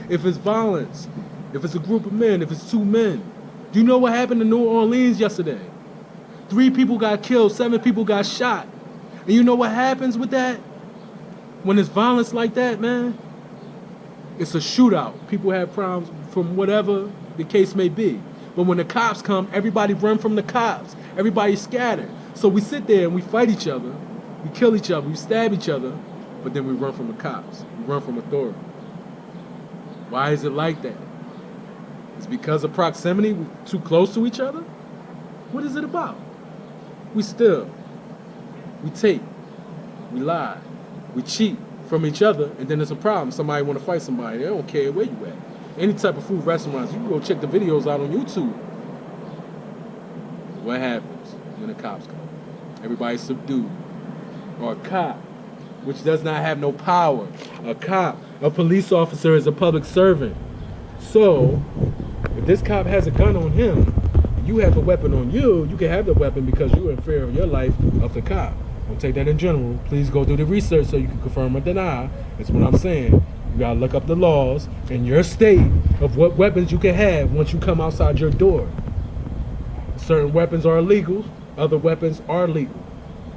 if it's violence, if it's a group of men, if it's two men. Do you know what happened in New Orleans yesterday? 3 people got killed, 7 people got shot. And you know what happens with that? When it's violence like that, man, it's a shootout. People have problems from whatever the case may be. But when the cops come, everybody run from the cops. Everybody's scattered. So we sit there and we fight each other. We kill each other. We stab each other. But then we run from the cops. We run from authority. Why is it like that? It's because of proximity. We're too close to each other? What is it about? We steal. We take. We lie. We cheat from each other, and then there's a problem. Somebody want to fight somebody. They don't care where you at. Any type of food restaurants, you can go check the videos out on YouTube. What happens when the cops come? Everybody's subdued. Or a cop, which does not have no power. A cop, a police officer is a public servant. So, if this cop has a gun on him, you have a weapon on you, you can have the weapon because you're in fear of your life of the cop. Don't take that in general. Please go do the research so you can confirm or deny. That's what I'm saying. You gotta look up the laws in your state of what weapons you can have once you come outside your door. Certain weapons are illegal, other weapons are legal.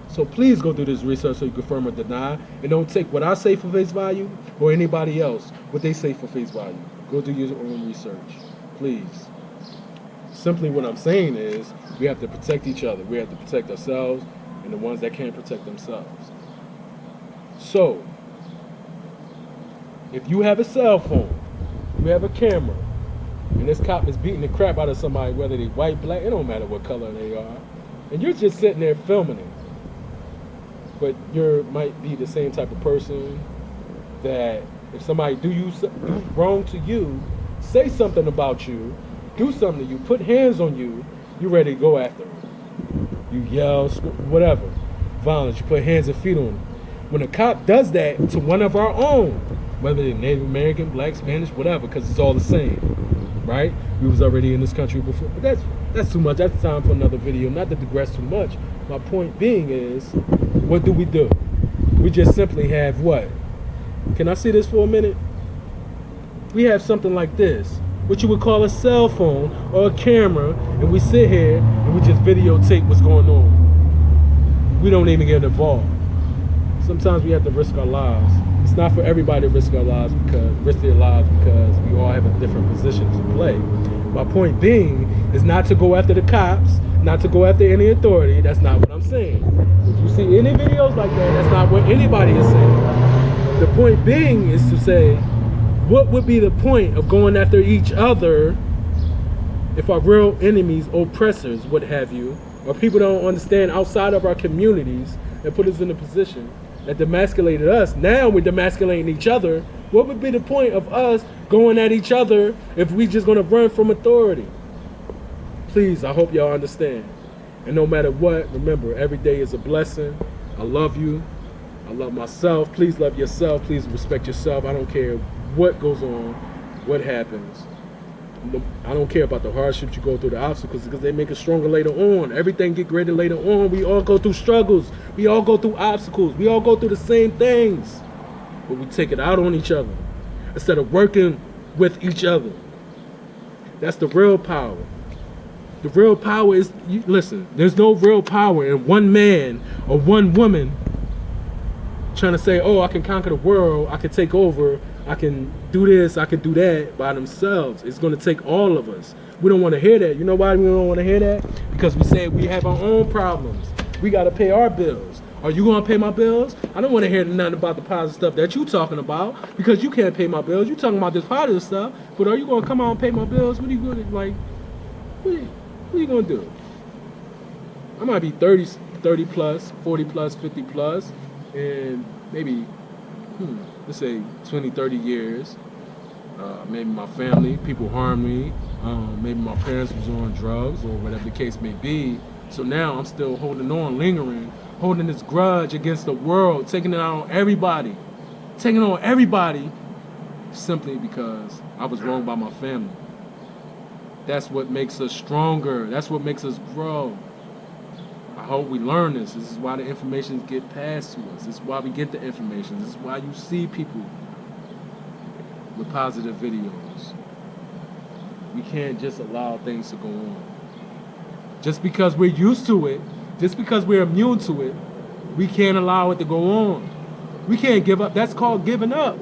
So please go do this research so you confirm or deny, and don't take what I say for face value or anybody else what they say for face value. Go do your own research, please. Simply what I'm saying is we have to protect each other. We have to protect ourselves and the ones that can't protect themselves. So, if you have a cell phone, you have a camera, and this cop is beating the crap out of somebody, whether they white, black, it don't matter what color they are, and you're just sitting there filming it, but you might be the same type of person that if somebody do wrong to you, say something about you, do something to you, put hands on you, you ready to go after them. You yell, whatever, violence, you put hands and feet on them. When a cop does that to one of our own, whether they're Native American, black, Spanish, whatever, because it's all the same, right? We was already in this country before, but that's too much. That's time for another video, not to digress too much. My point being is, what do? We just simply have what? Can I see this for a minute? We have something like this, what you would call a cell phone or a camera, and we sit here and we just videotape what's going on. We don't even get involved. Sometimes we have to risk our lives. It's not for everybody to risk their lives because we all have a different position to play. My point being is not to go after the cops, not to go after any authority. That's not what I'm saying. If you see any videos like that, that's not what anybody is saying. The point being is to say, what would be the point of going after each other if our real enemies, oppressors, what have you, or people don't understand outside of our communities and put us in a position that demasculated us, now we're demasculating each other. What would be the point of us going at each other if we just gonna run from authority? Please, I hope y'all understand. And no matter what, remember, every day is a blessing. I love you. I love myself. Please love yourself. Please respect yourself. I don't care what goes on, what happens. I don't care about the hardships you go through, the obstacles, because they make us stronger later on. Everything get greater later on. We all go through struggles. We all go through obstacles. We all go through the same things. But we take it out on each other instead of working with each other. That's the real power. The real power is, listen, there's no real power in one man or one woman trying to say, oh, I can conquer the world, I can take over, I can do this, I can do that by themselves. It's going to take all of us. We don't want to hear that. You know why we don't want to hear that? Because we say we have our own problems. We got to pay our bills. Are you going to pay my bills? I don't want to hear nothing about the positive stuff that you talking about because you can't pay my bills. You talking about this positive stuff, but are you going to come out and pay my bills? What are you going to, like, what are you going to do? I might be 30 plus, 40 plus, 50 plus, and maybe, let's say 20, 30 years. Maybe my family, people harmed me. Maybe my parents was on drugs or whatever the case may be. So now I'm still holding on, lingering, holding this grudge against the world, taking it out on everybody. Taking it on everybody simply because I was wronged by my family. That's what makes us stronger. That's what makes us grow. I hope we learn this. This is why the information get passed to us. This is why we get the information. This is why you see people with positive videos. We can't just allow things to go on. Just because we're used to it, just because we're immune to it, we can't allow it to go on. We can't give up. That's called giving up.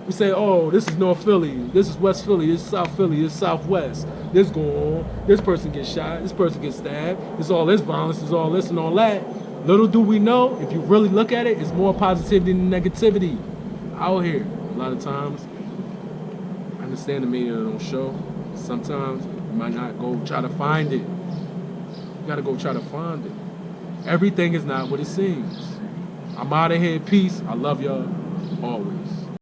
We say, oh, this is North Philly, this is West Philly, this is South Philly, this is Southwest. This going on, this person gets shot, this person gets stabbed, it's all this violence, it's all this and all that. Little do we know, if you really look at it, it's more positivity than negativity out here. A lot of times, I understand the media don't show. Sometimes you might not go try to find it. You gotta go try to find it. Everything is not what it seems. I'm out of here. Peace. I love y'all always.